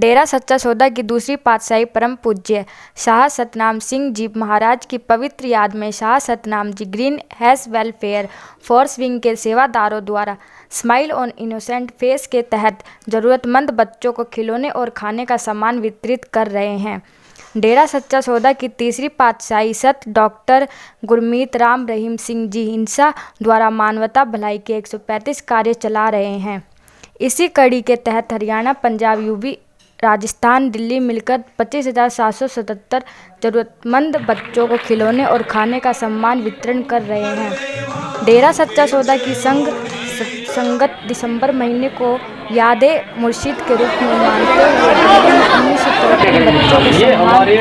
डेरा सच्चा सौदा की दूसरी पातशाही परम पूज्य शाह सतनाम सिंह जी महाराज की पवित्र याद में Shah Satnam ji green S welfare force wing के सेवादारों द्वारा स्माइल ऑन इनोसेंट फेस के तहत ज़रूरतमंद बच्चों को खिलौने और खाने का सामान वितरित कर रहे हैं। डेरा सच्चा सौदा की तीसरी पातशाही सत डॉक्टर गुरमीत राम रहीम सिंह जी हिंसा द्वारा मानवता भलाई के 135 कार्य चला रहे हैं। इसी कड़ी के तहत हरियाणा, पंजाब, यूपी, राजस्थान, दिल्ली मिलकर 25,777 ज़रूरतमंद बच्चों को खिलौने और खाने का सामान वितरण कर रहे हैं। डेरा सच्चा सौदा की संगत दिसंबर महीने को यादे मुर्शिद के रूप में मानते हुए 1973 बच्चों को ये हमारे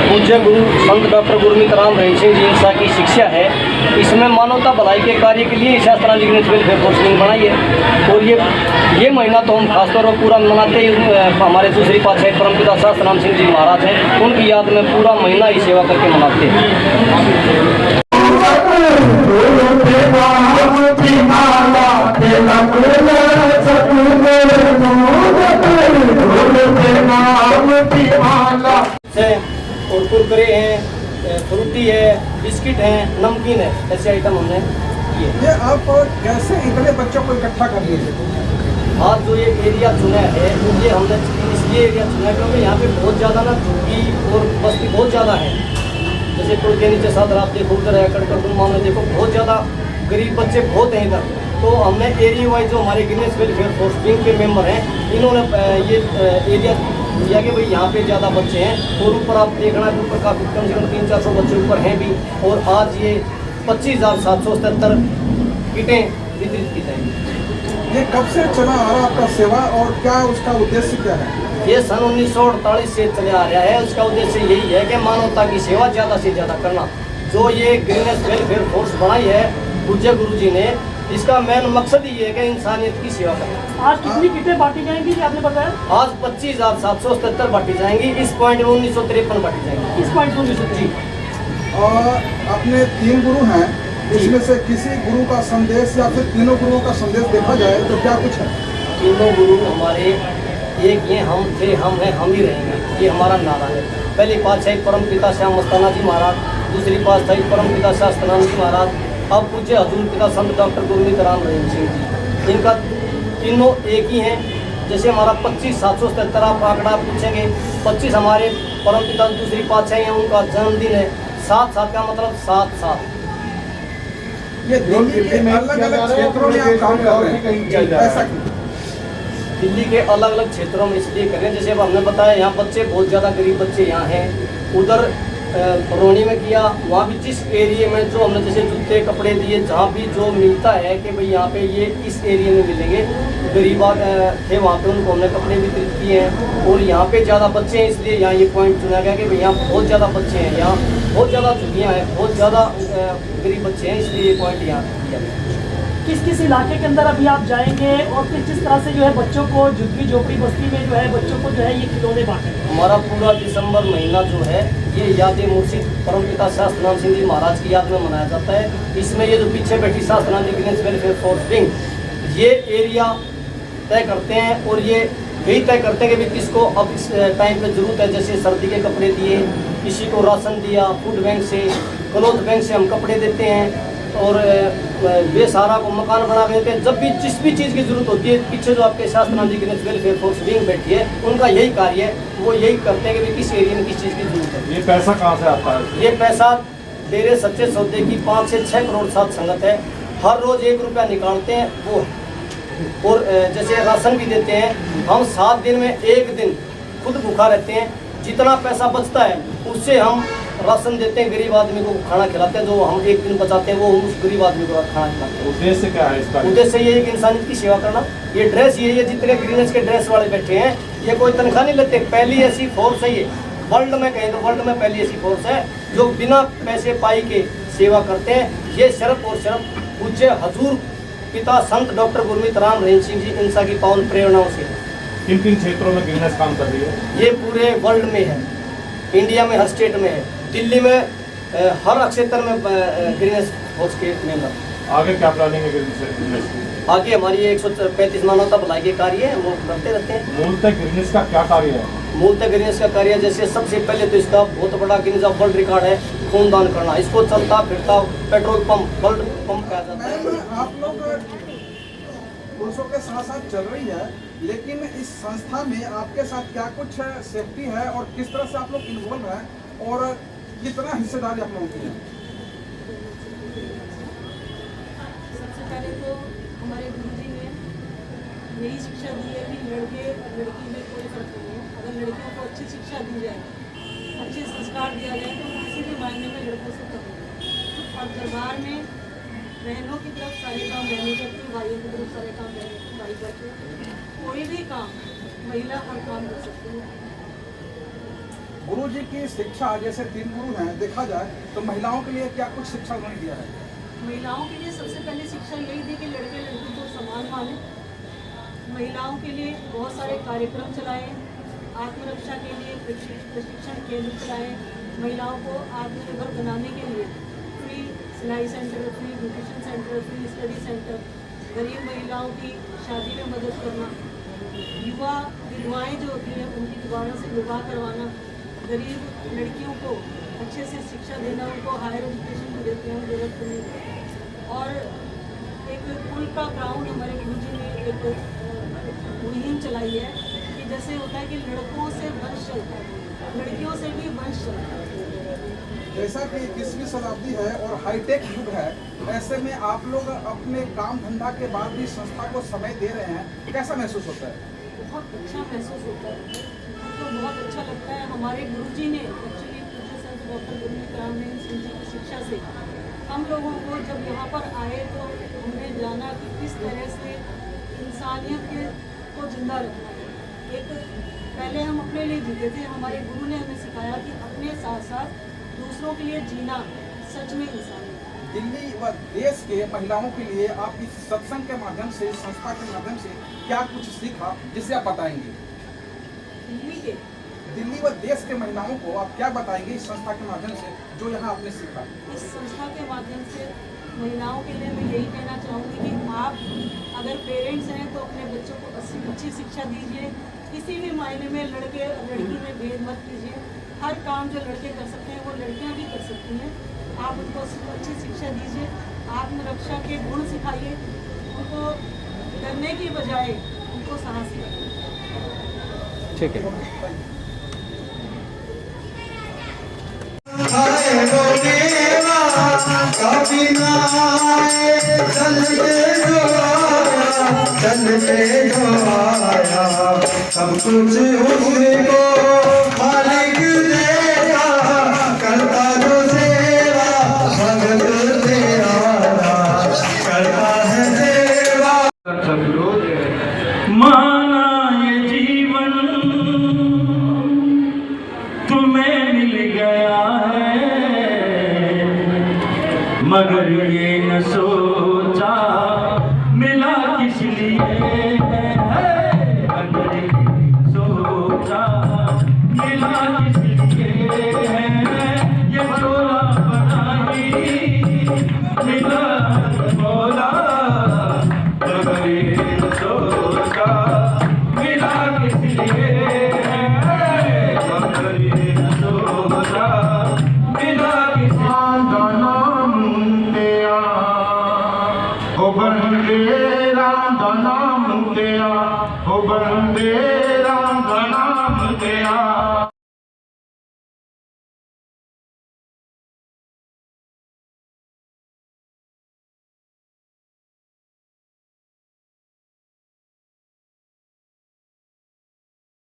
पूज्य गुरु संत डॉक्टर गुरमीत राम रहीम सिंह जी इंसा की शिक्षा है। इसमें मानवता भलाई के कार्य के लिए शास्त्रांत ग्रीन वेलफेयर फोर्स विंग बनाई है और ये महीना तो हम खासतौर पर पूरा मनाते हैं। हमारे दूसरी पातशाही परमपिता शाह सतनाम सिंह जी महाराज हैं, उनकी याद में पूरा महीना ही सेवा करके मनाते हैं। और कुरकुरे हैं, फ्रूटी है, बिस्किट है, नमकीन है, ऐसे आइटम हमने किए। ये आप कैसे इतने बच्चों को इकट्ठा कर लिए? आज जो ये एरिया चुना है ये हमने इसलिए एरिया चुना है क्योंकि यहाँ पे बहुत ज़्यादा ना झुग्गी और बस्ती बहुत ज़्यादा है। जैसे पुल के नीचे साथ आप देखो, उधर है कड़कड़ में देखो, बहुत ज़्यादा गरीब बच्चे बहुत हैं इधर। तो हमने एरिया वाइज जो हमारे गिनेस वेलफेयर फोर्स विंग के मेंबर हैं, इन्होंने ये एरिया दिया कि भाई यहाँ पे ज़्यादा बच्चे हैं और ऊपर आप देखना है ऊपर काफ़ी कम से कम 300-400 बच्चे ऊपर हैं भी। और आज ये 25,777 किटें वितरित की जाएंगी। ये कब से चला आ रहा आपका सेवा और क्या उसका उद्देश्य क्या है? ये सन 1948 से चले आ रहा है। उसका उद्देश्य यही है कि मानवता की सेवा ज़्यादा से ज़्यादा करना। जो ये ग्रीनेस वेलफेयर फोर्स बनाई है पूज्य गुरु जी ने, इसका मेन मकसद ही है कि इंसानियत की सेवा करना। आज कितनी किटें बांटी जाएंगी आपने बताया? आज 25,777 बांटी जाएंगी। इस पॉइंट में 1953 बांटी जाएंगी। इस पॉइंट में 1953। और अपने 3 गुरु हैं, इसमें से किसी गुरु का संदेश या फिर तीनों गुरुओं का संदेश देखा जाए तो क्या कुछ है? तीनों गुरु हमारे एक ये हम थे, हम हैं, हम ही रहेंगे, ये हमारा नारा है। पहली पातशाही परम पिता श्याम मस्ताना जी महाराज, दूसरी पातशाही परम पिता शाह सतनाम जी महाराज, अब पूज्य हजूर पिता संत डॉक्टर गुरमीत राम रहीम सिंह जी। इनका तीनों एक ही हैं। जैसे हमारा 25,777 आप आंकड़ा पूछेंगे, 25 हमारे परम पिता दूसरी पातशाही हैं, उनका जन्मदिन है। 7/7 का मतलब 7/7। ये दिल्ली के अलग-अलग क्षेत्रों में आप काम कर रहे हैं, ऐसा क्यों? दिल्ली के अलग अलग क्षेत्रों में इसलिए कर रहे हैं, जैसे अब हमने बताया यहाँ बच्चे बहुत ज़्यादा गरीब बच्चे यहाँ हैं। उधर रोहनी में किया, वहाँ भी जिस एरिया में जो हमने जैसे जूते कपड़े दिए, जहाँ भी जो मिलता है कि भाई यहाँ पे ये इस एरिया में मिलेंगे, गरीब थे वहाँ पे उनको हमने कपड़े वितरित किए हैं। और यहाँ पे ज़्यादा बच्चे हैं इसलिए यहाँ ये पॉइंट चुना गया कि भाई यहाँ बहुत ज़्यादा बच्चे हैं, यहाँ बहुत ज़्यादा झुग्गियाँ हैं, बहुत ज़्यादा गरीब बच्चे हैं, इसलिए ये पॉइंट यहाँ किया गया। किस किस इलाके के अंदर अभी आप जाएंगे और किस तरह से जो है बच्चों को झुग्गी झोपड़ी बस्ती में जो है बच्चों को जो है ये खिलौने बांटेंगे? हमारा पूरा दिसंबर महीना जो है ये याद मुर्शिद परमपिता शाह सतनाम सिंह जी महाराज की याद में मनाया जाता है। इसमें ये जो पीछे बैठी शाह सतनाम जी ग्रीनेस वेलफेयर फोर्स विंग, ये एरिया तय करते हैं और ये यही तय करते हैं कि भाई किसको अब इस टाइम पे ज़रूरत है। जैसे सर्दी के कपड़े दिए, किसी को राशन दिया, फूड बैंक से, क्लोथ बैंक से हम कपड़े देते हैं और बेसहारा को मकान बना देते हैं। जब भी जिस भी चीज़ की ज़रूरत होती है, पीछे जो आपके शाह सतनाम जी ग्रीनेस वेलफेयर फोर्स विंग बैठी है, उनका यही कार्य है, वो यही करते हैं कि भाई किस एरिया में किस चीज़ की जरूरत है। ये पैसा कहाँ से आता है? ये पैसा डेरे सच्चे सौदे की 5 से 6 करोड़ साथ संगत है, हर रोज़ 1 रुपया निकालते हैं वो है। और जैसे राशन भी देते हैं, हम 7 दिन में 1 दिन खुद भूखा रहते हैं। जितना पैसा बचता है उससे हम राशन देते हैं, गरीब आदमी को खाना खिलाते हैं। जो हम 1 दिन बचाते हैं वो उस गरीब आदमी को खाना खिलाते हैं। उद्देश्य क्या है इसका? उद्देश्य ये है कि इंसानियत की सेवा करना। ये ड्रेस ये है, जितने ग्रीनेस के ड्रेस वाले बैठे हैं ये कोई तनख्वाह नहीं लेते। पहली ऐसी फोर्स है ये वर्ल्ड में, कहें तो वर्ल्ड में पहली ऐसी फोर्स है जो बिना पैसे पाई के सेवा करते हैं। ये सिर्फ और सिर्फ पूज्य हजूर पिता संत डॉक्टर गुरमीत राम रहीम सिंह जी इंसा की पावन प्रेरणाओं से। किन किन क्षेत्रों में ग्रीनेस काम कर रही है? ये पूरे वर्ल्ड में है, इंडिया में हर स्टेट में है, दिल्ली में हर क्षेत्र में ग्रीनेस फोर्स के मेंबर। आगे क्या प्लानिंग है ग्रीनेस की? आगे हमारी 135 मानवता भलाई के कार्य है वो करते रहते हैं। मूलतः गिनीज का क्या कार्य है? मूलतः गिनीज का कार्य जैसे सबसे पहले तो इसका बहुत बड़ा गिनीज ऑफ वर्ल्ड रिकॉर्ड है खूनदान करना। इसको चलता फिरता पेट्रोल पंप वर्ल्ड पंप कहा जाता है। मैम, आप लोग पुरुषों के साथ साथ चल रही है, लेकिन इस संस्था में आपके साथ क्या कुछ सेफ्टी है और किस तरह से आप लोग इन्वॉल्व हैं और कितना हिस्सेदारी आप लोगों की है? सबसे पहले तो हमारे गुरुजी ने यही शिक्षा दी है कि लड़के लड़की में कोई फर्क नहीं है। अगर लड़कियों को अच्छी शिक्षा दी जाए, अच्छे संस्कार दिया जाए तो किसी भी मायने में लड़कों से कम नहीं। और दरबार में बहनों की तरफ सारे काम बहनें करती हैं, भाइयों की तरफ सारे काम भाई करते हैं। कोई भी काम महिला हर काम कर सकती है। गुरु जी की शिक्षा, जैसे 3 गुरु हैं, देखा जाए तो महिलाओं के लिए क्या कुछ शिक्षा उन्होंने दिया है? महिलाओं के लिए सबसे पहले शिक्षा यही दी कि लड़के लड़की को समान माने। महिलाओं के लिए बहुत सारे कार्यक्रम चलाए, आत्मरक्षा के लिए प्रशिक्षण केंद्र चलाए, महिलाओं को आत्मनिर्भर बनाने के लिए फ्री सिलाई centre, free beautician centre, free study centre, गरीब महिलाओं की शादी में मदद करना, युवा विधवाएँ जो होती हैं उनकी दोबारा से विवाह करवाना, गरीब लड़कियों को अच्छे से शिक्षा देना, उनको हायर एजुकेशन भी देते हैं जरूरत नहीं। और एक कुल का ग्राउंड हमारे गुरुजी ने एक मुहिम चलाई है कि जैसे होता है कि लड़कों से वंश चलता है, लड़कियों से भी वंश चलता है। जैसा कि 21वीं शताब्दी है और हाईटेक युग है, ऐसे में आप लोग अपने काम धंधा के बाद भी संस्था को समय दे रहे हैं, कैसा महसूस होता है? बहुत अच्छा महसूस होता है, हमको बहुत अच्छा लगता है। हमारे गुरुजी ने एक्चुअली पूज्य संत डॉक्टर गुरमीत रामदेव सिंह जी की शिक्षा से हम लोगों को जब यहाँ पर आए तो हमने जाना कि किस तरह से इंसानियत को जिंदा रखना है। एक पहले हम अपने लिए जीते थे, हमारे गुरु ने हमें सिखाया कि अपने साथ साथ दूसरों के लिए जीना सच में इंसानियत। दिल्ली व देश के महिलाओं के लिए आप इस सत्संग के माध्यम से, संस्था के माध्यम से क्या कुछ सीखा जिसे आप बताएंगे? दिल्ली व देश के महिलाओं को आप क्या बताएंगे इस संस्था के माध्यम से जो यहाँ आपने सीखा? इस संस्था के माध्यम से महिलाओं के लिए मैं यही कहना चाहूँगी कि आप अगर पेरेंट्स हैं तो अपने बच्चों को अच्छी शिक्षा दीजिए। किसी भी मायने में लड़के लड़की में भेद मत कीजिए। हर काम जो लड़के कर सकते हैं वो लड़कियाँ भी कर सकती हैं। आप उनको अच्छी शिक्षा दीजिए, आत्मरक्षा के गुण सिखाइए, उनको डरने की बजाय उनको साहसी रखिए। ठीक है। चलते जो आया सब कुछ उसको मालिक देगा, करता जो सेवा भगत तेरा करता है सेवा। माना ये जीवन तुम्हें मिल गया है, मगर ये न सोचा मिला किस लिए है, मगर ये सोचा मिला किस लिए है, ये चोला बनाई मिला बोला, मगर ये सोचा मिला किस लिए है, मगर ये सोचा मिला किस ओ बंदे राम दा नाम दिया, ओ बंदे राम दा नाम दिया।